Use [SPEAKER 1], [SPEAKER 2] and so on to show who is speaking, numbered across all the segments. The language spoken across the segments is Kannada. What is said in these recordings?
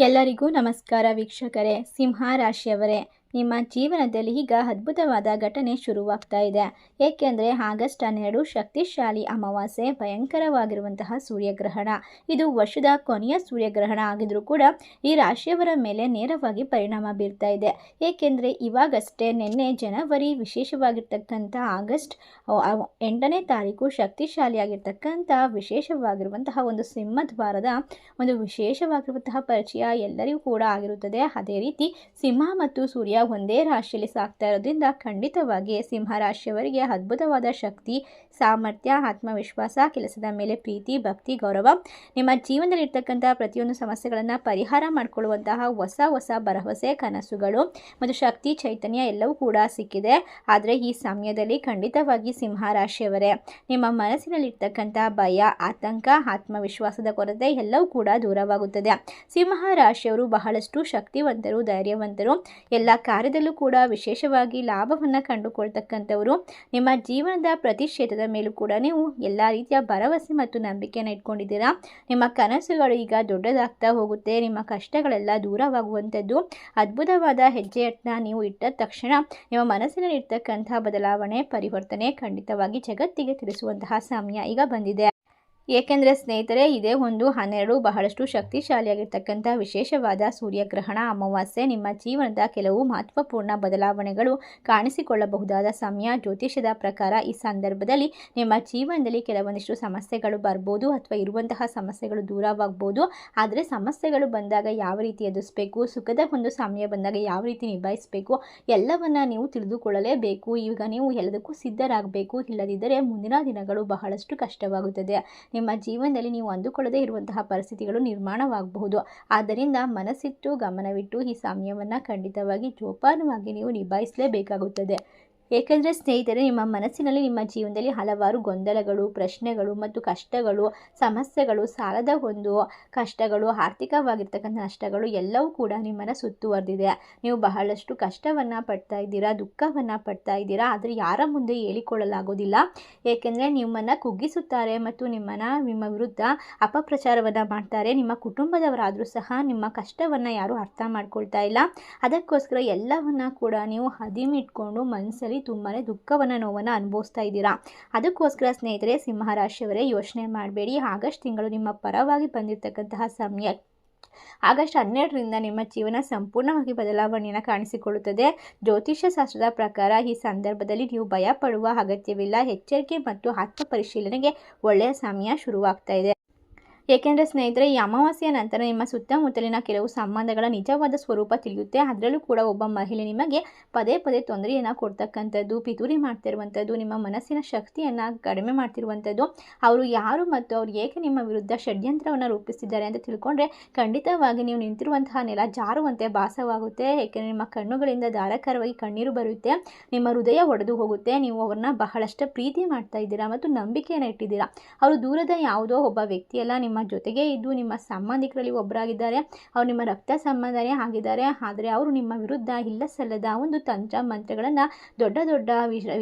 [SPEAKER 1] ಎಲ್ಲರಿಗೂ ನಮಸ್ಕಾರ ವೀಕ್ಷಕರೇ. ಸಿಂಹ ರಾಶಿಯವರೇ, ನಿಮ್ಮ ಜೀವನದಲ್ಲಿ ಈಗ ಅದ್ಭುತವಾದ ಘಟನೆ ಶುರುವಾಗ್ತಾ ಇದೆ. ಏಕೆಂದರೆ ಆಗಸ್ಟ್ 12 ಶಕ್ತಿಶಾಲಿ ಅಮಾವಾಸ್ಯೆ, ಭಯಂಕರವಾಗಿರುವಂತಹ ಸೂರ್ಯಗ್ರಹಣ. ಇದು ವರ್ಷದ ಕೊನೆಯ ಸೂರ್ಯಗ್ರಹಣ ಆಗಿದ್ರೂ ಕೂಡ ಈ ರಾಶಿಯವರ ಮೇಲೆ ನೇರವಾಗಿ ಪರಿಣಾಮ ಬೀರ್ತಾ ಇದೆ. ಏಕೆಂದರೆ ಇವಾಗಷ್ಟೇ ನಿನ್ನೆ ಜನವರಿ ವಿಶೇಷವಾಗಿರ್ತಕ್ಕಂಥ ಆಗಸ್ಟ್ 8ನೇ ತಾರೀಕು ಶಕ್ತಿಶಾಲಿಯಾಗಿರ್ತಕ್ಕಂಥ ವಿಶೇಷವಾಗಿರುವಂತಹ ಒಂದು ಸಿಂಹದ್ವಾರದ ಒಂದು ವಿಶೇಷವಾಗಿರುವಂತಹ ಪರಿಚಯ ಎಲ್ಲರಿಗೂ ಕೂಡ ಆಗಿರುತ್ತದೆ. ಅದೇ ರೀತಿ ಸಿಂಹ ಮತ್ತು ಸೂರ್ಯ ಒಂದೇ ರಾಶಿಯಲ್ಲಿ ಸಾಗ್ತಾ ಇರೋದ್ರಿಂದ ಖಂಡಿತವಾಗಿ ಸಿಂಹ ರಾಶಿಯವರಿಗೆ ಅದ್ಭುತವಾದ ಶಕ್ತಿ, ಸಾಮರ್ಥ್ಯ, ಆತ್ಮವಿಶ್ವಾಸ, ಕೆಲಸದ ಮೇಲೆ ಪ್ರೀತಿ, ಭಕ್ತಿ, ಗೌರವ, ನಿಮ್ಮ ಜೀವನದಲ್ಲಿ ಇರ್ತಕ್ಕಂಥ ಪ್ರತಿಯೊಂದು ಸಮಸ್ಯೆಗಳನ್ನು ಪರಿಹಾರ ಮಾಡಿಕೊಳ್ಳುವಂತಹ ಹೊಸ ಭರವಸೆ, ಕನಸುಗಳು ಮತ್ತು ಶಕ್ತಿ, ಚೈತನ್ಯ ಎಲ್ಲವೂ ಕೂಡ ಸಿಕ್ಕಿದೆ. ಆದರೆ ಈ ಸಮಯದಲ್ಲಿ ಖಂಡಿತವಾಗಿ ಸಿಂಹ ರಾಶಿಯವರೇ, ನಿಮ್ಮ ಮನಸ್ಸಿನಲ್ಲಿರ್ತಕ್ಕಂಥ ಭಯ, ಆತಂಕ, ಆತ್ಮವಿಶ್ವಾಸದ ಕೊರತೆ ಎಲ್ಲವೂ ಕೂಡ ದೂರವಾಗುತ್ತದೆ. ಸಿಂಹ ರಾಶಿಯವರು ಬಹಳಷ್ಟು ಶಕ್ತಿವಂತರು, ಧೈರ್ಯವಂತರು, ಎಲ್ಲ ಕಾರ್ಯದಲ್ಲೂ ಕೂಡ ವಿಶೇಷವಾಗಿ ಲಾಭವನ್ನು ಕಂಡುಕೊಳ್ತಕ್ಕಂಥವರು. ನಿಮ್ಮ ಜೀವನದ ಪ್ರತಿ ಕ್ಷೇತ್ರದ ಮೇಲೂ ಕೂಡ ನೀವು ಎಲ್ಲ ರೀತಿಯ ಭರವಸೆ ಮತ್ತು ನಂಬಿಕೆಯನ್ನು ಇಟ್ಕೊಂಡಿದ್ದೀರಾ. ನಿಮ್ಮ ಕನಸುಗಳು ಈಗ ದೊಡ್ಡದಾಗ್ತಾ ಹೋಗುತ್ತೆ. ನಿಮ್ಮ ಕಷ್ಟಗಳೆಲ್ಲ ದೂರವಾಗುವಂಥದ್ದು. ಅದ್ಭುತವಾದ ಹೆಜ್ಜೆಯನ್ನ ನೀವು ಇಟ್ಟ ತಕ್ಷಣ ನಿಮ್ಮ ಮನಸ್ಸಿನಲ್ಲಿ ಇರ್ತಕ್ಕಂಥ ಬದಲಾವಣೆ, ಪರಿವರ್ತನೆ ಖಂಡಿತವಾಗಿ ಜಗತ್ತಿಗೆ ತಿಳಿಸುವಂತಹ ಸಮಯ ಈಗ ಬಂದಿದೆ. ಏಕೆಂದರೆ ಸ್ನೇಹಿತರೆ, ಇದೇ ಒಂದು 12 ಬಹಳಷ್ಟು ಶಕ್ತಿಶಾಲಿಯಾಗಿರ್ತಕ್ಕಂಥ ವಿಶೇಷವಾದ ಸೂರ್ಯಗ್ರಹಣ ಅಮಾವಾಸ್ಯೆ. ನಿಮ್ಮ ಜೀವನದ ಕೆಲವು ಮಹತ್ವಪೂರ್ಣ ಬದಲಾವಣೆಗಳು ಕಾಣಿಸಿಕೊಳ್ಳಬಹುದಾದ ಸಮಯ. ಜ್ಯೋತಿಷ್ಯದ ಪ್ರಕಾರ ಈ ಸಂದರ್ಭದಲ್ಲಿ ನಿಮ್ಮ ಜೀವನದಲ್ಲಿ ಕೆಲವೊಂದಿಷ್ಟು ಸಮಸ್ಯೆಗಳು ಬರ್ಬೋದು ಅಥವಾ ಇರುವಂತಹ ಸಮಸ್ಯೆಗಳು ದೂರವಾಗ್ಬೋದು. ಆದರೆ ಸಮಸ್ಯೆಗಳು ಬಂದಾಗ ಯಾವ ರೀತಿ ಎದುರಿಸಬೇಕು, ಸುಖದ ಒಂದು ಸಮಯ ಬಂದಾಗ ಯಾವ ರೀತಿ ನಿಭಾಯಿಸಬೇಕು ಎಲ್ಲವನ್ನ ನೀವು ತಿಳಿದುಕೊಳ್ಳಲೇಬೇಕು. ಈಗ ನೀವು ಎಲ್ಲದಕ್ಕೂ ಸಿದ್ಧರಾಗಬೇಕು. ಇಲ್ಲದಿದ್ದರೆ ಮುಂದಿನ ದಿನಗಳು ಬಹಳಷ್ಟು ಕಷ್ಟವಾಗುತ್ತದೆ. ನಿಮ್ಮ ಜೀವನದಲ್ಲಿ ನೀವು ಅಂದುಕೊಳ್ಳದೇ ಇರುವಂತಹ ಪರಿಸ್ಥಿತಿಗಳು ನಿರ್ಮಾಣವಾಗಬಹುದು. ಆದ್ದರಿಂದ ಮನಸ್ಸಿಟ್ಟು ಗಮನವಿಟ್ಟು ಈ ಸಮಯವನ್ನು ಖಂಡಿತವಾಗಿ ಜೋಪಾನವಾಗಿ ನೀವು ನಿಭಾಯಿಸಲೇಬೇಕಾಗುತ್ತದೆ. ಏಕೆಂದರೆ ಸ್ನೇಹಿತರೆ, ನಿಮ್ಮ ಮನಸ್ಸಿನಲ್ಲಿ ನಿಮ್ಮ ಜೀವನದಲ್ಲಿ ಹಲವಾರು ಗೊಂದಲಗಳು, ಪ್ರಶ್ನೆಗಳು ಮತ್ತು ಕಷ್ಟಗಳು, ಸಮಸ್ಯೆಗಳು, ಸಾಲದ ಒಂದು ಕಷ್ಟಗಳು, ಆರ್ಥಿಕವಾಗಿರ್ತಕ್ಕಂಥ ನಷ್ಟಗಳು ಎಲ್ಲವೂ ಕೂಡ ನಿಮ್ಮನ್ನು ಸುತ್ತುವರೆದಿದೆ. ನೀವು ಬಹಳಷ್ಟು ಕಷ್ಟವನ್ನು ಪಡ್ತಾ ಇದ್ದೀರಾ, ದುಃಖವನ್ನು ಪಡ್ತಾ ಇದ್ದೀರಾ. ಆದರೆ ಯಾರ ಮುಂದೆ ಹೇಳಿಕೊಳ್ಳಲಾಗೋದಿಲ್ಲ. ಏಕೆಂದರೆ ನಿಮ್ಮನ್ನು ಕುಗ್ಗಿಸುತ್ತಾರೆ ಮತ್ತು ನಿಮ್ಮ ವಿರುದ್ಧ ಅಪಪ್ರಚಾರವನ್ನು ಮಾಡ್ತಾರೆ. ನಿಮ್ಮ ಕುಟುಂಬದವರಾದರೂ ಸಹ ನಿಮ್ಮ ಕಷ್ಟವನ್ನು ಯಾರೂ ಅರ್ಥ ಮಾಡ್ಕೊಳ್ತಾ ಇಲ್ಲ. ಅದಕ್ಕೋಸ್ಕರ ಎಲ್ಲವನ್ನ ಕೂಡ ನೀವು ಹದಿಮಿಟ್ಕೊಂಡು ಮನಸ್ಸಲ್ಲಿ ತುಂಬಾ ದುಃಖವನ್ನು, ನೋವನ್ನು ಅನುಭವಿಸ್ತಾ ಇದ್ದೀರಾ. ಅದಕ್ಕೋಸ್ಕರ ಸ್ನೇಹಿತರೆ, ಸಿಂಹರಾಶಿಯವರೇ, ಯೋಚನೆ ಮಾಡಬೇಡಿ. ಆಗಸ್ಟ್ ತಿಂಗಳು ನಿಮ್ಮ ಪರವಾಗಿ ಬಂದಿರತಕ್ಕಂತಹ ಸಮಯ. ಆಗಸ್ಟ್ 12ರಿಂದ ನಿಮ್ಮ ಜೀವನ ಸಂಪೂರ್ಣವಾಗಿ ಬದಲಾವಣೆಯನ್ನು ಕಾಣಿಸಿಕೊಳ್ಳುತ್ತದೆ. ಜ್ಯೋತಿಷ್ಯ ಶಾಸ್ತ್ರದ ಪ್ರಕಾರ ಈ ಸಂದರ್ಭದಲ್ಲಿ ನೀವು ಭಯ ಪಡುವ ಅಗತ್ಯವಿಲ್ಲ. ಎಚ್ಚರಿಕೆ ಮತ್ತು ಆತ್ಮ ಪರಿಶೀಲನೆಗೆ ಒಳ್ಳೆಯ ಸಮಯ ಶುರುವಾಗ್ತಾ ಇದೆ. ಏಕೆಂದರೆ ಸ್ನೇಹಿತರೆ, ಈ ಅಮಾವಾಸ್ಯೆಯ ನಂತರ ನಿಮ್ಮ ಸುತ್ತಮುತ್ತಲಿನ ಕೆಲವು ಸಂಬಂಧಗಳ ನಿಜವಾದ ಸ್ವರೂಪ ತಿಳಿಯುತ್ತೆ. ಅದರಲ್ಲೂ ಕೂಡ ಒಬ್ಬ ಮಹಿಳೆ ನಿಮಗೆ ಪದೇ ತೊಂದರೆಯನ್ನು ಕೊಡ್ತಕ್ಕಂಥದ್ದು, ಪಿತೂರಿ ಮಾಡ್ತಿರುವಂಥದ್ದು, ನಿಮ್ಮ ಮನಸ್ಸಿನ ಶಕ್ತಿಯನ್ನು ಕಡಿಮೆ ಮಾಡ್ತಿರುವಂಥದ್ದು, ಅವರು ಯಾರು ಮತ್ತು ಅವ್ರು ಏಕೆ ನಿಮ್ಮ ವಿರುದ್ಧ ಷಡ್ಯಂತ್ರವನ್ನು ರೂಪಿಸ್ತಿದ್ದಾರೆ ಅಂತ ತಿಳ್ಕೊಂಡ್ರೆ ಖಂಡಿತವಾಗಿ ನೀವು ನಿಂತಿರುವಂತಹ ನೆಲ ಜಾರುವಂತೆ ಭಾಸವಾಗುತ್ತೆ. ಏಕೆಂದರೆ ನಿಮ್ಮ ಕಣ್ಣುಗಳಿಂದ ಧಾರಾಕಾರವಾಗಿ ಕಣ್ಣೀರು ಬರುತ್ತೆ. ನಿಮ್ಮ ಹೃದಯ ಒಡೆದು ಹೋಗುತ್ತೆ. ನೀವು ಅವ್ರನ್ನ ಬಹಳಷ್ಟು ಪ್ರೀತಿ ಮಾಡ್ತಾ ಇದ್ದೀರಾ ಮತ್ತು ನಂಬಿಕೆಯನ್ನು ಇಟ್ಟಿದ್ದೀರಾ. ಅವರು ದೂರದ ಯಾವುದೋ ಒಬ್ಬ ವ್ಯಕ್ತಿಯಲ್ಲ, ನಿಮ್ಮ ಜೊತೆಗೆ ಇದ್ದು ನಿಮ್ಮ ಸಂಬಂಧಿಕರಲ್ಲಿ ಒಬ್ಬರಾಗಿದ್ದಾರೆ. ಅವರು ನಿಮ್ಮ ರಕ್ತ ಸಂಬಂಧನೇ ಆಗಿದ್ದಾರೆ. ಆದರೆ ಅವರು ನಿಮ್ಮ ವಿರುದ್ಧ ಇಲ್ಲ ಸಲ್ಲದ ಒಂದು ತಂತ್ರ ಮಂತ್ರಗಳನ್ನು, ದೊಡ್ಡ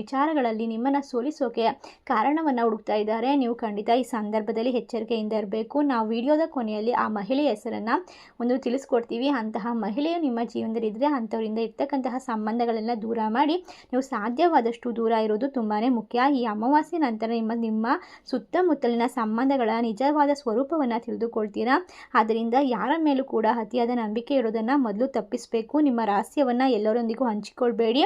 [SPEAKER 1] ವಿಚಾರಗಳಲ್ಲಿ ನಿಮ್ಮನ್ನು ಸೋಲಿಸೋಕೆ ಕಾರಣವನ್ನು ಹುಡುಕ್ತಾ ಇದ್ದಾರೆ. ನೀವು ಖಂಡಿತ ಈ ಸಂದರ್ಭದಲ್ಲಿ ಎಚ್ಚರಿಕೆಯಿಂದ ಇರಬೇಕು. ನಾವು ವಿಡಿಯೋದ ಕೊನೆಯಲ್ಲಿ ಆ ಮಹಿಳೆಯ ಹೆಸರನ್ನು ಒಂದು ತಿಳಿಸ್ಕೊಡ್ತೀವಿ. ಅಂತಹ ಮಹಿಳೆಯು ನಿಮ್ಮ ಜೀವನದಲ್ಲಿ ಇದ್ದರೆ ಅಂಥವರಿಂದ ಇರ್ತಕ್ಕಂತಹ ಸಂಬಂಧಗಳೆಲ್ಲ ದೂರ ಮಾಡಿ ನೀವು ಸಾಧ್ಯವಾದಷ್ಟು ದೂರ ಇರೋದು ತುಂಬಾ ಮುಖ್ಯ. ಈ ಅಮಾವಾಸ್ಯೆ ನಂತರ ನಿಮ್ಮ ಸುತ್ತಮುತ್ತಲಿನ ಸಂಬಂಧಗಳ ನಿಜವಾದ ಸ್ವರೂಪವನ್ನು ತಿಳಿದುಕೊಳ್ತೀರಾ. ಆದ್ದರಿಂದ ಯಾರ ಮೇಲೂ ಕೂಡ ಅತಿಯಾದ ನಂಬಿಕೆ ಇಡೋದನ್ನು ಮೊದಲು ತಪ್ಪಿಸಬೇಕು. ನಿಮ್ಮ ರಹಸ್ಯವನ್ನು ಎಲ್ಲರೊಂದಿಗೂ ಹಂಚಿಕೊಳ್ಬೇಡಿ.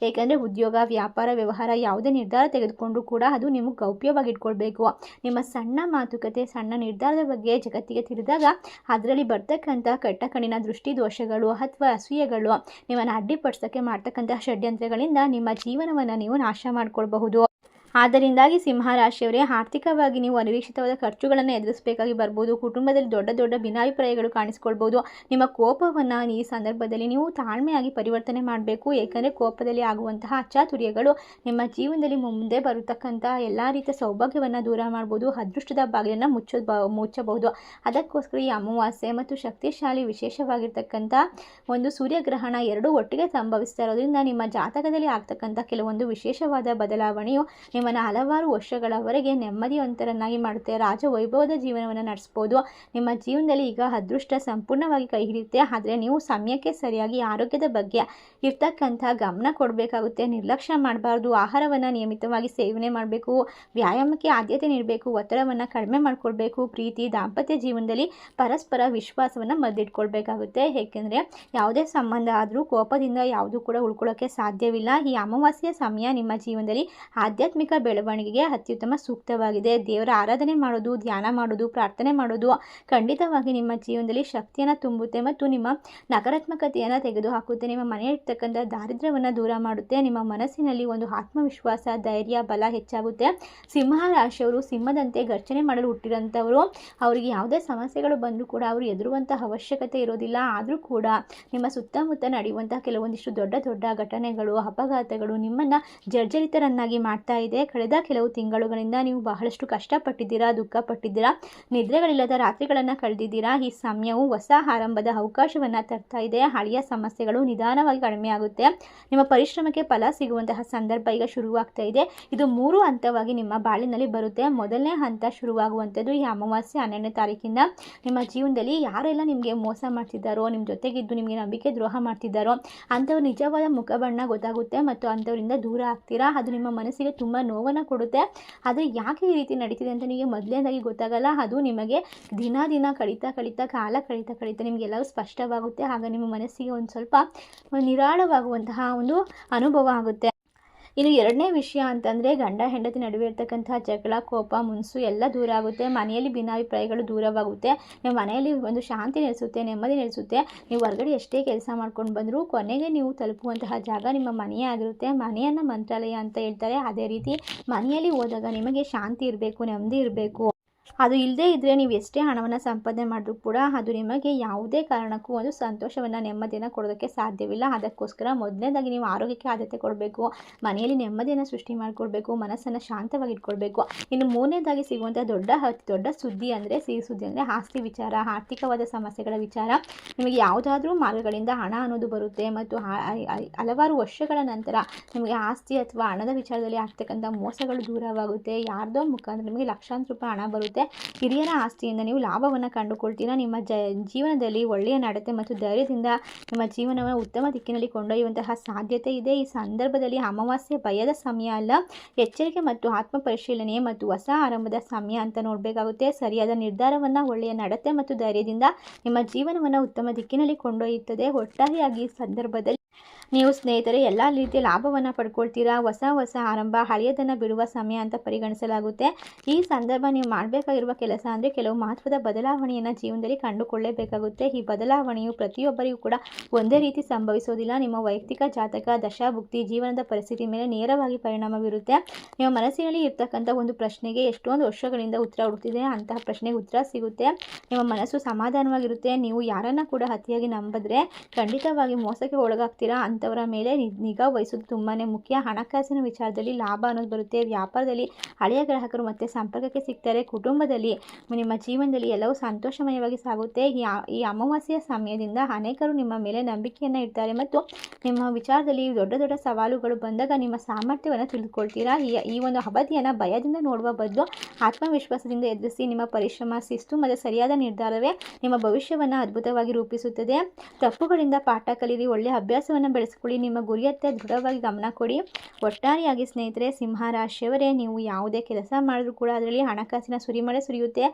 [SPEAKER 1] ಏಕೆಂದರೆ ಉದ್ಯೋಗ, ವ್ಯಾಪಾರ, ವ್ಯವಹಾರ ಯಾವುದೇ ನಿರ್ಧಾರ ತೆಗೆದುಕೊಂಡ್ರೂ ಕೂಡ ಅದು ನಿಮಗೆ ಗೌಪ್ಯವಾಗಿ ಇಟ್ಕೊಳ್ಬೇಕು. ನಿಮ್ಮ ಸಣ್ಣ ಮಾತುಕತೆ, ಸಣ್ಣ ನಿರ್ಧಾರದ ಬಗ್ಗೆ ಜಗತ್ತಿಗೆ ತಿಳಿದಾಗ ಅದರಲ್ಲಿ ಬರ್ತಕ್ಕಂಥ ಕೆಟ್ಟ ಕಣ್ಣಿನ ದೃಷ್ಟಿ ದೋಷಗಳು ಅಥವಾ ಅಸೂಯೆಗಳು ನಿಮ್ಮನ್ನು ಅಡ್ಡಿಪಡಿಸೋಕ್ಕೆ ಮಾಡ್ತಕ್ಕಂಥ ಷಡ್ಯಂತ್ರಗಳಿಂದ ನಿಮ್ಮ ಜೀವನವನ್ನು ನೀವು ನಾಶ ಮಾಡಿಕೊಳ್ಬಹುದು. ಆದ್ದರಿಂದಾಗಿ ಸಿಂಹರಾಶಿಯವರೇ, ಆರ್ಥಿಕವಾಗಿ ನೀವು ಅನಿರೀಕ್ಷಿತವಾದ ಖರ್ಚುಗಳನ್ನು ಎದುರಿಸಬೇಕಾಗಿ ಬರ್ಬೋದು. ಕುಟುಂಬದಲ್ಲಿ ದೊಡ್ಡ ಭಿನ್ನಾಭಿಪ್ರಾಯಗಳು ಕಾಣಿಸ್ಕೊಳ್ಬೋದು. ನಿಮ್ಮ ಕೋಪವನ್ನು ಈ ಸಂದರ್ಭದಲ್ಲಿ ನೀವು ತಾಳ್ಮೆಯಾಗಿ ಪರಿವರ್ತನೆ ಮಾಡಬೇಕು. ಏಕೆಂದರೆ ಕೋಪದಲ್ಲಿ ಆಗುವಂತಹ ಅಚಾತುರ್ಯಗಳು ನಿಮ್ಮ ಜೀವನದಲ್ಲಿ ಮುಂದೆ ಬರತಕ್ಕಂಥ ಎಲ್ಲ ರೀತಿಯ ಸೌಭಾಗ್ಯವನ್ನು ದೂರ ಮಾಡ್ಬೋದು. ಅದೃಷ್ಟದ ಬಾಗಿಲನ್ನು ಮುಚ್ಚಬಹುದು. ಅದಕ್ಕೋಸ್ಕರ ಈ ಅಮಾವಾಸ್ಯೆ ಮತ್ತು ಶಕ್ತಿಶಾಲಿ ವಿಶೇಷವಾಗಿರ್ತಕ್ಕಂಥ ಒಂದು ಸೂರ್ಯಗ್ರಹಣ ಎರಡೂ ಒಟ್ಟಿಗೆ ಸಂಭವಿಸ್ತಾ ಇರೋದ್ರಿಂದ ನಿಮ್ಮ ಜಾತಕದಲ್ಲಿ ಆಗ್ತಕ್ಕಂಥ ಕೆಲವೊಂದು ವಿಶೇಷವಾದ ಬದಲಾವಣೆಯು ನಿಮ್ಮ ನಿಮ್ಮನ್ನು ಹಲವಾರು ವರ್ಷಗಳವರೆಗೆ ನೆಮ್ಮದಿವಂತರನ್ನಾಗಿ ಮಾಡುತ್ತೆ. ರಾಜವೈಭವದ ಜೀವನವನ್ನು ನಡೆಸ್ಬೋದು. ನಿಮ್ಮ ಜೀವನದಲ್ಲಿ ಈಗ ಅದೃಷ್ಟ ಸಂಪೂರ್ಣವಾಗಿ ಕೈ ಹಿಡಿಯುತ್ತೆ. ಆದರೆ ನೀವು ಸಮಯಕ್ಕೆ ಸರಿಯಾಗಿ ಆರೋಗ್ಯದ ಬಗ್ಗೆ ಇರ್ತಕ್ಕಂಥ ಗಮನ ಕೊಡಬೇಕಾಗುತ್ತೆ. ನಿರ್ಲಕ್ಷ್ಯ ಮಾಡಬಾರ್ದು. ಆಹಾರವನ್ನು ನಿಯಮಿತವಾಗಿ ಸೇವನೆ ಮಾಡಬೇಕು. ವ್ಯಾಯಾಮಕ್ಕೆ ಆದ್ಯತೆ ನೀಡಬೇಕು. ಒತ್ತಡವನ್ನು ಕಡಿಮೆ ಮಾಡಿಕೊಳ್ಬೇಕು. ಪ್ರೀತಿ ದಾಂಪತ್ಯ ಜೀವನದಲ್ಲಿ ಪರಸ್ಪರ ವಿಶ್ವಾಸವನ್ನು ಮದ್ದಿಟ್ಕೊಳ್ಬೇಕಾಗುತ್ತೆ. ಏಕೆಂದರೆ ಯಾವುದೇ ಸಂಬಂಧ ಆದರೂ ಕೋಪದಿಂದ ಯಾವುದೂ ಕೂಡ ಉಳ್ಕೊಳ್ಳೋಕ್ಕೆ ಸಾಧ್ಯವಿಲ್ಲ. ಈ ಅಮಾವಾಸ್ಯೆಯ ಸಮಯ ನಿಮ್ಮ ಜೀವನದಲ್ಲಿ ಆಧ್ಯಾತ್ಮಿಕ ಬೆಳವಣಿಗೆಗೆ ಅತ್ಯುತ್ತಮ ಸೂಕ್ತವಾಗಿದೆ. ದೇವರ ಆರಾಧನೆ ಮಾಡೋದು, ಧ್ಯಾನ ಮಾಡೋದು, ಪ್ರಾರ್ಥನೆ ಮಾಡೋದು ಖಂಡಿತವಾಗಿ ನಿಮ್ಮ ಜೀವನದಲ್ಲಿ ಶಕ್ತಿಯನ್ನು ತುಂಬುತ್ತೆ ಮತ್ತು ನಿಮ್ಮ ನಕಾರಾತ್ಮಕತೆಯನ್ನು ತೆಗೆದುಹಾಕುತ್ತೆ. ನಿಮ್ಮ ಮನೆಯಲ್ಲಿರ್ತಕ್ಕಂಥ ದಾರಿದ್ರ್ಯವನ್ನು ದೂರ ಮಾಡುತ್ತೆ. ನಿಮ್ಮ ಮನಸ್ಸಿನಲ್ಲಿ ಒಂದು ಆತ್ಮವಿಶ್ವಾಸ, ಧೈರ್ಯ, ಬಲ ಹೆಚ್ಚಾಗುತ್ತೆ. ಸಿಂಹ ರಾಶಿಯವರು ಸಿಂಹದಂತೆ ಗರ್ಜನೆ ಮಾಡಲು ಹುಟ್ಟಿರೋಂಥವರು. ಅವರಿಗೆ ಯಾವುದೇ ಸಮಸ್ಯೆಗಳು ಬಂದರೂ ಕೂಡ ಅವರು ಎದುರುವಂಥ ಅವಶ್ಯಕತೆ ಇರೋದಿಲ್ಲ. ಆದರೂ ಕೂಡ ನಿಮ್ಮ ಸುತ್ತಮುತ್ತ ನಡೆಯುವಂತಹ ಕೆಲವೊಂದಿಷ್ಟು ದೊಡ್ಡ ದೊಡ್ಡ ಘಟನೆಗಳು, ಅಪಘಾತಗಳು ನಿಮ್ಮನ್ನು ಜರ್ಜರಿತರನ್ನಾಗಿ ಮಾಡ್ತಾ ಇದೆ. ಕಳೆದ ಕೆಲವು ತಿಂಗಳುಗಳಿಂದ ನೀವು ಬಹಳಷ್ಟು ಕಷ್ಟಪಟ್ಟಿದ್ದೀರಾ, ದುಃಖಪಟ್ಟಿದ್ದೀರಾ, ನಿದ್ರೆಗಳಿಲ್ಲದ ರಾತ್ರಿಗಳನ್ನು ಕಳೆದಿದ್ದೀರಾ. ಈ ಸಮಯವು ಹೊಸ ಆರಂಭದ ಅವಕಾಶವನ್ನು ತರ್ತಾ ಇದೆ. ಹಳೆಯ ಸಮಸ್ಯೆಗಳು ನಿಧಾನವಾಗಿ ಕಡಿಮೆ ಆಗುತ್ತೆ. ನಿಮ್ಮ ಪರಿಶ್ರಮಕ್ಕೆ ಫಲ ಸಿಗುವಂತಹ ಸಂದರ್ಭ ಈಗ ಶುರುವಾಗ್ತಾ ಇದೆ. ಇದು 3 ಹಂತವಾಗಿ ನಿಮ್ಮ ಬಾಳಿನಲ್ಲಿ ಬರುತ್ತೆ. ಮೊದಲನೇ ಹಂತ ಶುರುವಾಗುವಂಥದ್ದು ಈ ಅಮಾವಾಸ್ಯೆ 12ನೇ ತಾರೀಕಿಂದ. ನಿಮ್ಮ ಜೀವನದಲ್ಲಿ ಯಾರೆಲ್ಲ ನಿಮಗೆ ಮೋಸ ಮಾಡ್ತಿದ್ದಾರೋ, ನಿಮ್ಮ ಜೊತೆಗಿದ್ದು ನಿಮಗೆ ನಂಬಿಕೆ ದ್ರೋಹ ಮಾಡ್ತಿದ್ದಾರೋ ಅಂಥವ್ರ ನಿಜವಾದ ಮುಖಬಣ್ಣ ಗೊತ್ತಾಗುತ್ತೆ ಮತ್ತು ಅಂಥವರಿಂದ ದೂರ ಆಗ್ತೀರಾ. ಅದು ನಿಮ್ಮ ಮನಸ್ಸಿಗೆ ತುಂಬ ನೋವನ್ನು ಕೊಡುತ್ತೆ. ಆದರೆ ಯಾಕೆ ಈ ರೀತಿ ನಡೀತಿದೆ ಅಂತ ನಿಮಗೆ ಮೊದಲನೇದಾಗಿ ಗೊತ್ತಾಗಲ್ಲ. ಅದು ನಿಮಗೆ ದಿನ ದಿನ ಕಾಲ ಕಳೀತಾ ನಿಮಗೆಲ್ಲವೂ ಸ್ಪಷ್ಟವಾಗುತ್ತೆ. ಆಗ ನಿಮ್ಮ ಮನಸ್ಸಿಗೆ ಒಂದು ಸ್ವಲ್ಪ ನಿರಾಳವಾಗುವಂತಹ ಒಂದು ಅನುಭವ ಆಗುತ್ತೆ. ಇನ್ನು ಎರಡನೇ ವಿಷಯ ಅಂತಂದರೆ ಗಂಡ ಹೆಂಡತಿ ನಡುವೆ ಇರ್ತಕ್ಕಂಥ ಜಗಳ, ಕೋಪ, ಮುನ್ಸು ಎಲ್ಲ ದೂರ ಆಗುತ್ತೆ. ಮನೆಯಲ್ಲಿ ಭಿನ್ನಾಭಿಪ್ರಾಯಗಳು ದೂರವಾಗುತ್ತೆ. ನಿಮ್ಮ ಮನೆಯಲ್ಲಿ ಒಂದು ಶಾಂತಿ ನೆಲೆಸುತ್ತೆ, ನೆಮ್ಮದಿ ನೆಲೆಸುತ್ತೆ. ನೀವು ಹೊರಗಡೆ ಎಷ್ಟೇ ಕೆಲಸ ಮಾಡ್ಕೊಂಡು ಬಂದರೂ ಕೊನೆಗೆ ನೀವು ತಲುಪುವಂತಹ ಜಾಗ ನಿಮ್ಮ ಮನೆಯೇ ಆಗಿರುತ್ತೆ. ಮನೆಯನ್ನು ಮಂತ್ರಾಲಯ ಅಂತ ಹೇಳ್ತಾರೆ. ಅದೇ ರೀತಿ ಮನೆಯಲ್ಲಿ ಹೋದಾಗ ನಿಮಗೆ ಶಾಂತಿ ಇರಬೇಕು, ನೆಮ್ಮದಿ ಇರಬೇಕು. ಅದು ಇಲ್ಲದೇ ಇದ್ದರೆ ನೀವು ಎಷ್ಟೇ ಹಣವನ್ನು ಸಂಪಾದನೆ ಮಾಡಿದ್ರೂ ಕೂಡ ಅದು ನಿಮಗೆ ಯಾವುದೇ ಕಾರಣಕ್ಕೂ ಒಂದು ಸಂತೋಷವನ್ನು, ನೆಮ್ಮದಿಯನ್ನು ಕೊಡೋದಕ್ಕೆ ಸಾಧ್ಯವಿಲ್ಲ. ಅದಕ್ಕೋಸ್ಕರ ಮೊದಲನೇದಾಗಿ ನೀವು ಆರೋಗ್ಯಕ್ಕೆ ಆದ್ಯತೆ ಕೊಡಬೇಕು. ಮನೆಯಲ್ಲಿ ನೆಮ್ಮದಿಯನ್ನು ಸೃಷ್ಟಿ ಮಾಡಿಕೊಳ್ಬೇಕು. ಮನಸ್ಸನ್ನು ಶಾಂತವಾಗಿ ಇಟ್ಕೊಳ್ಬೇಕು. ಇನ್ನು ಮೂರನೇದಾಗಿ ಸಿಗುವಂಥ ದೊಡ್ಡ ಸುದ್ದಿ ಅಂದರೆ ಸಿಹಿ ಸುದ್ದಿ ಅಂದರೆ ಆಸ್ತಿ ವಿಚಾರ, ಆರ್ಥಿಕವಾದ ಸಮಸ್ಯೆಗಳ ವಿಚಾರ. ನಿಮಗೆ ಯಾವುದಾದ್ರೂ ಮಾರ್ಗಗಳಿಂದ ಹಣ ಅನ್ನೋದು ಬರುತ್ತೆ ಮತ್ತು ಹಲವಾರು ವರ್ಷಗಳ ನಂತರ ನಿಮಗೆ ಆಸ್ತಿ ಅಥವಾ ಹಣದ ವಿಚಾರದಲ್ಲಿ ಆಗ್ತಕ್ಕಂಥ ಮೋಸಗಳು ದೂರವಾಗುತ್ತೆ. ಯಾರ್ದೋ ಮುಖಾಂತರ ನಿಮಗೆ ಲಕ್ಷಾಂತರ ರೂಪಾಯಿ ಹಣ ಬರುತ್ತೆ. ಹಿರಿಯರ ಆಸ್ತಿಯಿಂದ ನೀವು ಲಾಭವನ್ನು ಕಂಡುಕೊಳ್ತೀರಾ. ನಿಮ್ಮ ಜೀವನದಲ್ಲಿ ಒಳ್ಳೆಯ ನಡತೆ ಮತ್ತು ಧೈರ್ಯದಿಂದ ನಿಮ್ಮ ಜೀವನವನ್ನು ಉತ್ತಮ ದಿಕ್ಕಿನಲ್ಲಿ ಕೊಂಡೊಯ್ಯುವಂತಹ ಸಾಧ್ಯತೆ ಇದೆ. ಈ ಸಂದರ್ಭದಲ್ಲಿ ಅಮಾವಾಸ್ಯೆ ಭಯದ ಸಮಯ ಅಲ್ಲ, ಎಚ್ಚರಿಕೆ ಮತ್ತು ಆತ್ಮ ಪರಿಶೀಲನೆ ಮತ್ತು ಹೊಸ ಆರಂಭದ ಸಮಯ ಅಂತ ನೋಡಬೇಕಾಗುತ್ತೆ. ಸರಿಯಾದ ನಿರ್ಧಾರವನ್ನು, ಒಳ್ಳೆಯ ನಡತೆ ಮತ್ತು ಧೈರ್ಯದಿಂದ ನಿಮ್ಮ ಜೀವನವನ್ನು ಉತ್ತಮ ದಿಕ್ಕಿನಲ್ಲಿ ಕೊಂಡೊಯ್ಯುತ್ತದೆ. ಒಟ್ಟಾರೆಯಾಗಿ ಈ ಸಂದರ್ಭದಲ್ಲಿ ನೀವು ಸ್ನೇಹಿತರೆ ಎಲ್ಲ ರೀತಿಯ ಲಾಭವನ್ನು ಪಡ್ಕೊಳ್ತೀರಾ. ಹೊಸ ಆರಂಭ, ಹಳೆಯದನ್ನು ಬಿಡುವ ಸಮಯ ಅಂತ ಪರಿಗಣಿಸಲಾಗುತ್ತೆ. ಈ ಸಂದರ್ಭ ನೀವು ಮಾಡಬೇಕಾಗಿರುವ ಕೆಲಸ ಅಂದರೆ ಕೆಲವು ಮಹತ್ವದ ಬದಲಾವಣೆಯನ್ನು ಜೀವನದಲ್ಲಿ ಕಂಡುಕೊಳ್ಳಲೇಬೇಕಾಗುತ್ತೆ. ಈ ಬದಲಾವಣೆಯು ಪ್ರತಿಯೊಬ್ಬರಿಗೂ ಕೂಡ ಒಂದೇ ರೀತಿ ಸಂಭವಿಸೋದಿಲ್ಲ. ನಿಮ್ಮ ವೈಯಕ್ತಿಕ ಜಾತಕ, ದಶಾಭುಕ್ತಿ, ಜೀವನದ ಪರಿಸ್ಥಿತಿ ಮೇಲೆ ನೇರವಾಗಿ ಪರಿಣಾಮ ಬೀರುತ್ತೆ. ನಿಮ್ಮ ಮನಸ್ಸಿನಲ್ಲಿ ಇರ್ತಕ್ಕಂಥ ಒಂದು ಪ್ರಶ್ನೆಗೆ ಎಷ್ಟೊಂದು ವರ್ಷಗಳಿಂದ ಉತ್ತರ ಹುಡುಕ್ತಿದೆ, ಅಂತಹ ಪ್ರಶ್ನೆಗೆ ಉತ್ತರ ಸಿಗುತ್ತೆ. ನಿಮ್ಮ ಮನಸ್ಸು ಸಮಾಧಾನವಾಗಿರುತ್ತೆ. ನೀವು ಯಾರನ್ನು ಕೂಡ ಅತಿಯಾಗಿ ನಂಬಿದ್ರೆ ಖಂಡಿತವಾಗಿ ಮೋಸಕ್ಕೆ ಒಳಗಾಗ್ತೀರಾ. ಅಂಥವರ ಮೇಲೆ ನಿಗಾ ವಹಿಸೋದು ತುಂಬಾ ಮುಖ್ಯ. ಹಣಕಾಸಿನ ವಿಚಾರದಲ್ಲಿ ಲಾಭ ಅನ್ನೋದು ಬರುತ್ತೆ. ವ್ಯಾಪಾರದಲ್ಲಿ ಹಳೆಯ ಗ್ರಾಹಕರು ಮತ್ತೆ ಸಂಪರ್ಕಕ್ಕೆ ಸಿಗ್ತಾರೆ. ಕುಟುಂಬದಲ್ಲಿ ನಿಮ್ಮ ಜೀವನದಲ್ಲಿ ಎಲ್ಲವೂ ಸಂತೋಷಮಯವಾಗಿ ಸಾಗುತ್ತೆ. ಈ ಅಮಾವಾಸ್ಯೆಯ ಸಮಯದಿಂದ ಅನೇಕರು ನಿಮ್ಮ ಮೇಲೆ ನಂಬಿಕೆಯನ್ನು ಇಡ್ತಾರೆ ಮತ್ತು ನಿಮ್ಮ ವಿಚಾರದಲ್ಲಿ ದೊಡ್ಡ ಸವಾಲುಗಳು ಬಂದಾಗ ನಿಮ್ಮ ಸಾಮರ್ಥ್ಯವನ್ನು ತಿಳಿದುಕೊಳ್ತೀರಾ. ಈ ಒಂದು ಅವಧಿಯನ್ನು ಭಯದಿಂದ ನೋಡುವ ಬದಲು ಆತ್ಮವಿಶ್ವಾಸದಿಂದ ಎದುರಿಸಿ. ನಿಮ್ಮ ಪರಿಶ್ರಮ, ಶಿಸ್ತು ಮತ್ತು ಸರಿಯಾದ ನಿರ್ಧಾರವೇ ನಿಮ್ಮ ಭವಿಷ್ಯವನ್ನು ಅದ್ಭುತವಾಗಿ ರೂಪಿಸುತ್ತದೆ. ತಪ್ಪುಗಳಿಂದ ಪಾಠ ಕಲಿಯಿರಿ. ಒಳ್ಳೆಯ ಅಭ್ಯಾಸವನ್ನು ಬೆಳೆಸಿಕೊಳ್ಳಿ. ನಿಮ್ಮ ಗುರಿಯತ್ತ ದೃಢವಾಗಿ ಗಮನ ಕೊಡಿ. ಒಟ್ಟಾರೆಯಾಗಿ ಸ್ನೇಹಿತರೆ, ಸಿಂಹ ರಾಶಿಯವರೇ, ನೀವು ಯಾವುದೇ ಕೆಲಸ ಮಾಡಿದ್ರೂ ಕೂಡ ಅದರಲ್ಲಿ ಹಣಕಾಸಿನ ಸುರಿಮಳೆ ಸುರಿಯುತ್ತೆ.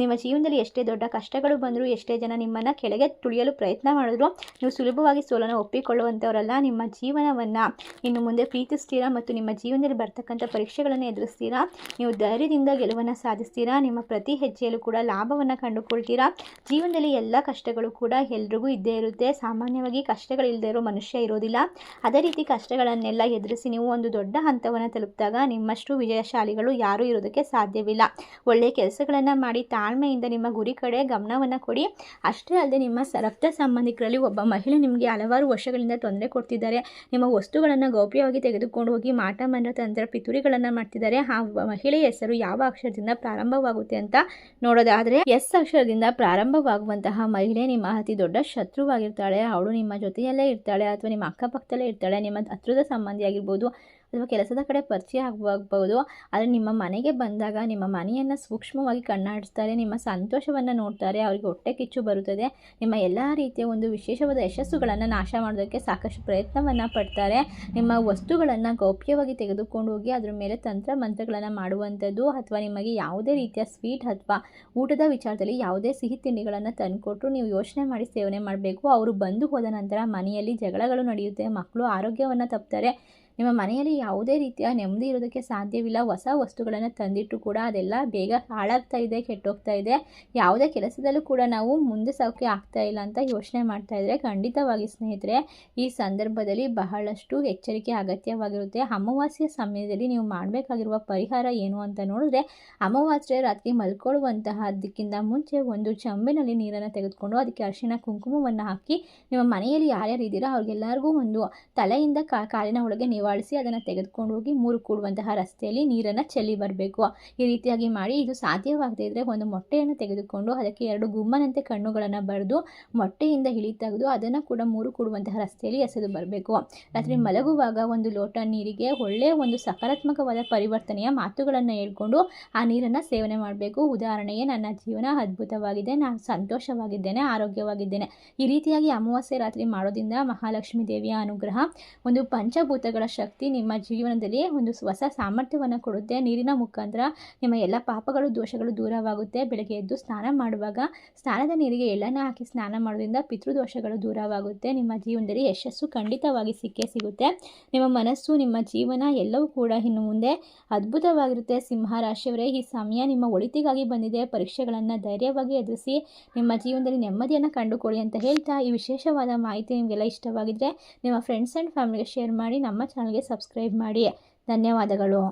[SPEAKER 1] ನಿಮ್ಮ ಜೀವನದಲ್ಲಿ ಎಷ್ಟೇ ದೊಡ್ಡ ಕಷ್ಟಗಳು ಬಂದರೂ, ಎಷ್ಟೇ ಜನ ನಿಮ್ಮನ್ನು ಕೆಳಗೆ ತುಳಿಯಲು ಪ್ರಯತ್ನ ಮಾಡಿದ್ರು ನೀವು ಸುಲಭವಾಗಿ ಸೋಲನ್ನು ಒಪ್ಪಿಕೊಳ್ಳುವಂಥವರಲ್ಲ. ನಿಮ್ಮ ಜೀವನವನ್ನು ಇನ್ನು ಮುಂದೆ ಪ್ರೀತಿಸ್ತೀರಾ ಮತ್ತು ನಿಮ್ಮ ಜೀವನದಲ್ಲಿ ಬರ್ತಕ್ಕಂಥ ಪರೀಕ್ಷೆಗಳನ್ನು ಎದುರಿಸ್ತೀರಾ. ನೀವು ಧೈರ್ಯದಿಂದ ಗೆಲುವನ್ನು ಸಾಧಿಸ್ತೀರಾ. ನಿಮ್ಮ ಪ್ರತಿ ಹೆಜ್ಜೆಯಲ್ಲೂ ಕೂಡ ಲಾಭವನ್ನು ಕಂಡುಕೊಳ್ತೀರಾ. ಜೀವನದಲ್ಲಿ ಎಲ್ಲ ಕಷ್ಟಗಳು ಕೂಡ ಎಲ್ರಿಗೂ ಇದ್ದೇ ಇರುತ್ತೆ. ಸಾಮಾನ್ಯವಾಗಿ ಕಷ್ಟಗಳಿಲ್ಲದೆ ಇರೋ ಮನುಷ್ಯ ಇರೋದಿಲ್ಲ. ಅದೇ ರೀತಿ ಕಷ್ಟಗಳನ್ನೆಲ್ಲ ಎದುರಿಸಿ ನೀವು ಒಂದು ದೊಡ್ಡ ಹಂತವನ್ನು ತಲುಪಿದಾಗ ನಿಮ್ಮಷ್ಟು ವಿಜಯಶಾಲಿಗಳು ಯಾರೂ ಇರೋದಕ್ಕೆ ಸಾಧ್ಯವಿಲ್ಲ. ಒಳ್ಳೆಯ ಕೆಲಸಗಳನ್ನು ಮಾಡಿ ತಾಳ್ಮೆಯಿಂದ ನಿಮ್ಮ ಗುರಿ ಕಡೆ ಗಮನವನ್ನು ಕೊಡಿ. ಅಷ್ಟೇ ಅಲ್ಲದೆ ನಿಮ್ಮ ರಕ್ತ ಸಂಬಂಧಿಕರಲ್ಲಿ ಒಬ್ಬ ಮಹಿಳೆ ನಿಮಗೆ ಹಲವಾರು ವರ್ಷಗಳಿಂದ ತೊಂದರೆ ಕೊಡ್ತಿದ್ದಾರೆ. ನಿಮ್ಮ ವಸ್ತುಗಳನ್ನು ಗೌಪ್ಯವಾಗಿ ತೆಗೆದುಕೊಂಡು ಹೋಗಿ ಮಾಟ ಮಂತ್ರ ತಂತ್ರ ಪಿತೂರಿಗಳನ್ನು ಮಾಡ್ತಿದ್ದಾರೆ. ಆ ಮಹಿಳೆಯ ಹೆಸರು ಯಾವ ಅಕ್ಷರದಿಂದ ಪ್ರಾರಂಭವಾಗುತ್ತೆ ಅಂತ ನೋಡೋದಾದರೆ ಎಸ್ ಅಕ್ಷರದಿಂದ ಪ್ರಾರಂಭವಾಗುವಂತಹ ಮಹಿಳೆ ನಿಮ್ಮ ಅತಿ ದೊಡ್ಡ ಶತ್ರುವಾಗಿರ್ತಾಳೆ. ಅವಳು ನಿಮ್ಮ ಜೊತೆಯಲ್ಲೇ ಇರ್ತಾಳೆ ಅಥವಾ ನಿಮ್ಮ ಅಕ್ಕಪಕ್ಕದಲ್ಲೇ ಇರ್ತಾಳೆ. ನಿಮ್ಮ ಹತ್ರದ ಸಂಬಂಧಿ ಆಗಿರ್ಬೋದು ಅಥವಾ ಕೆಲಸದ ಕಡೆ ಪರಿಚಯ ಆಗಬಹುದು. ಆದರೆ ನಿಮ್ಮ ಮನೆಗೆ ಬಂದಾಗ ನಿಮ್ಮ ಮನೆಯನ್ನು ಸೂಕ್ಷ್ಮವಾಗಿ ಕಣ್ಣಾಡಿಸ್ತಾರೆ, ನಿಮ್ಮ ಸಂತೋಷವನ್ನು ನೋಡ್ತಾರೆ, ಅವರಿಗೆ ಹೊಟ್ಟೆ ಕಿಚ್ಚು ಬರುತ್ತದೆ. ನಿಮ್ಮ ಎಲ್ಲ ರೀತಿಯ ಒಂದು ವಿಶೇಷವಾದ ಯಶಸ್ಸುಗಳನ್ನು ನಾಶ ಮಾಡೋದಕ್ಕೆ ಸಾಕಷ್ಟು ಪ್ರಯತ್ನವನ್ನು ಪಡ್ತಾರೆ. ನಿಮ್ಮ ವಸ್ತುಗಳನ್ನು ಗೌಪ್ಯವಾಗಿ ತೆಗೆದುಕೊಂಡು ಹೋಗಿ ಅದರ ಮೇಲೆ ತಂತ್ರ ಮಂತ್ರಗಳನ್ನು ಮಾಡುವಂಥದ್ದು, ಅಥವಾ ನಿಮಗೆ ಯಾವುದೇ ರೀತಿಯ ಸ್ವೀಟ್ ಅಥವಾ ಊಟದ ವಿಚಾರದಲ್ಲಿ ಯಾವುದೇ ಸಿಹಿ ತಿಂಡಿಗಳನ್ನು ತಂದುಕೊಟ್ಟು ನೀವು ಯೋಚನೆ ಮಾಡಿ ಸೇವನೆ ಮಾಡಬೇಕು. ಅವರು ಬಂದು ಹೋದ ನಂತರ ಮನೆಯಲ್ಲಿ ಜಗಳಗಳು ನಡೆಯುತ್ತೆ, ಮಕ್ಕಳು ಆರೋಗ್ಯವನ್ನು ತಪ್ತಾರೆ. ನಿಮ್ಮ ಮನೆಯಲ್ಲಿ ಯಾವುದೇ ರೀತಿಯ ನೆಮ್ಮದಿ ಇರೋದಕ್ಕೆ ಸಾಧ್ಯವಿಲ್ಲ. ಹೊಸ ವಸ್ತುಗಳನ್ನು ತಂದಿಟ್ಟು ಕೂಡ ಅದೆಲ್ಲ ಬೇಗ ಹಾಳಾಗ್ತಾ ಇದೆ, ಕೆಟ್ಟೋಗ್ತಾ ಇದೆ. ಯಾವುದೇ ಕೆಲಸದಲ್ಲೂ ಕೂಡ ನಾವು ಮುಂದೆ ಸಾಗೋಕ್ಕೆ ಆಗ್ತಾ ಇಲ್ಲ ಅಂತ ಯೋಚನೆ ಮಾಡ್ತಾ ಇದ್ದರೆ ಖಂಡಿತವಾಗಿ ಸ್ನೇಹಿತರೆ ಈ ಸಂದರ್ಭದಲ್ಲಿ ಬಹಳಷ್ಟು ಎಚ್ಚರಿಕೆ ಅಗತ್ಯವಾಗಿರುತ್ತೆ. ಅಮಾವಾಸ್ಯೆ ಸಮಯದಲ್ಲಿ ನೀವು ಮಾಡಬೇಕಾಗಿರುವ ಪರಿಹಾರ ಏನು ಅಂತ ನೋಡಿದ್ರೆ, ಅಮಾವಾಸ್ಯೆ ರಾತ್ರಿ ಮಲ್ಕೊಳ್ಳುವಂತಹದಕ್ಕಿಂತ ಮುಂಚೆ ಒಂದು ಚಂಬಿನಲ್ಲಿ ನೀರನ್ನು ತೆಗೆದುಕೊಂಡು ಅದಕ್ಕೆ ಅರಿಶಿಣ ಕುಂಕುಮವನ್ನು ಹಾಕಿ ನಿಮ್ಮ ಮನೆಯಲ್ಲಿ ಯಾರ್ಯಾರು ಇದ್ದೀರಾ ಅವ್ರಿಗೆಲ್ಲರಿಗೂ ಒಂದು ತಲೆಯಿಂದ ಕಾಲಿನ ಒಳಗೆ ನಿವಾಳಿಸಿ ಅದನ್ನು ತೆಗೆದುಕೊಂಡು ಹೋಗಿ 3 ಕೂಡುವಂತಹ ರಸ್ತೆಯಲ್ಲಿ ನೀರನ್ನು ಚೆಲ್ಲಿ ಬರಬೇಕು. ಈ ರೀತಿಯಾಗಿ ಮಾಡಿ. ಇದು ಸಾಧ್ಯವಾಗದೇ ಇದ್ದರೆ ಒಂದು ಮೊಟ್ಟೆಯನ್ನು ತೆಗೆದುಕೊಂಡು ಅದಕ್ಕೆ 2 ಗುಮ್ಮನಂತೆ ಕಣ್ಣುಗಳನ್ನು ಬರೆದು ಮೊಟ್ಟೆಯಿಂದ ಇಳಿ ತೆಗೆದು ಅದನ್ನು ಕೂಡ 3 ಕೂಡುವಂತಹ ರಸ್ತೆಯಲ್ಲಿ ಎಸೆದು ಬರಬೇಕು. ರಾತ್ರಿ ಮಲಗುವಾಗ ಒಂದು ಲೋಟ ನೀರಿಗೆ ಒಳ್ಳೆಯ ಒಂದು ಸಕಾರಾತ್ಮಕವಾದ ಪರಿವರ್ತನೆಯ ಮಾತುಗಳನ್ನು ಹೇಳ್ಕೊಂಡು ಆ ನೀರನ್ನು ಸೇವನೆ ಮಾಡಬೇಕು. ಉದಾಹರಣೆಗೆ, ನನ್ನ ಜೀವನ ಅದ್ಭುತವಾಗಿದೆ, ನಾನು ಸಂತೋಷವಾಗಿದ್ದೇನೆ, ಆರೋಗ್ಯವಾಗಿದ್ದೇನೆ. ಈ ರೀತಿಯಾಗಿ ಅಮಾವಾಸ್ಯೆ ರಾತ್ರಿ ಮಾಡೋದ್ರಿಂದ ಮಹಾಲಕ್ಷ್ಮೀ ದೇವಿಯ ಅನುಗ್ರಹ, ಒಂದು ಪಂಚಭೂತಗಳ ಶಕ್ತಿ ನಿಮ್ಮ ಜೀವನದಲ್ಲಿ ಒಂದು ಹೊಸ ಸಾಮರ್ಥ್ಯವನ್ನು ಕೊಡುತ್ತೆ. ನೀರಿನ ಮುಖಾಂತರ ನಿಮ್ಮ ಎಲ್ಲ ಪಾಪಗಳು ದೋಷಗಳು ದೂರವಾಗುತ್ತೆ. ಬೆಳಗ್ಗೆ ಎದ್ದು ಸ್ನಾನ ಮಾಡುವಾಗ ಸ್ನಾನದ ನೀರಿಗೆ ಎಳ್ಳನ್ನು ಹಾಕಿ ಸ್ನಾನ ಮಾಡೋದ್ರಿಂದ ಪಿತೃದೋಷಗಳು ದೂರವಾಗುತ್ತೆ. ನಿಮ್ಮ ಜೀವನದಲ್ಲಿ ಯಶಸ್ಸು ಖಂಡಿತವಾಗಿ ಸಿಕ್ಕೇ ಸಿಗುತ್ತೆ. ನಿಮ್ಮ ಮನಸ್ಸು, ನಿಮ್ಮ ಜೀವನ ಎಲ್ಲವೂ ಕೂಡ ಇನ್ನು ಮುಂದೆ ಅದ್ಭುತವಾಗಿರುತ್ತೆ. ಸಿಂಹರಾಶಿಯವರೇ, ಈ ಸಮಯ ನಿಮ್ಮ ಒಳಿತಿಗಾಗಿ ಬಂದಿದೆ. ಪರೀಕ್ಷೆಗಳನ್ನು ಧೈರ್ಯವಾಗಿ ಎದುರಿಸಿ ನಿಮ್ಮ ಜೀವನದಲ್ಲಿ ನೆಮ್ಮದಿಯನ್ನು ಕಂಡುಕೊಳ್ಳಿ ಅಂತ ಹೇಳ್ತಾ, ಈ ವಿಶೇಷವಾದ ಮಾಹಿತಿ ನಿಮಗೆಲ್ಲ ಇಷ್ಟವಾಗಿದ್ದರೆ ನಿಮ್ಮ ಫ್ರೆಂಡ್ಸ್ ಆ್ಯಂಡ್ ಫ್ಯಾಮಿಲಿಗೆ ಶೇರ್ ಮಾಡಿ, ನಮ್ಮ ಚಾನಲ್ಗೆ ಸಬ್ಸ್ಕ್ರೈಬ್ ಮಾಡಿ. ಧನ್ಯವಾದಗಳು.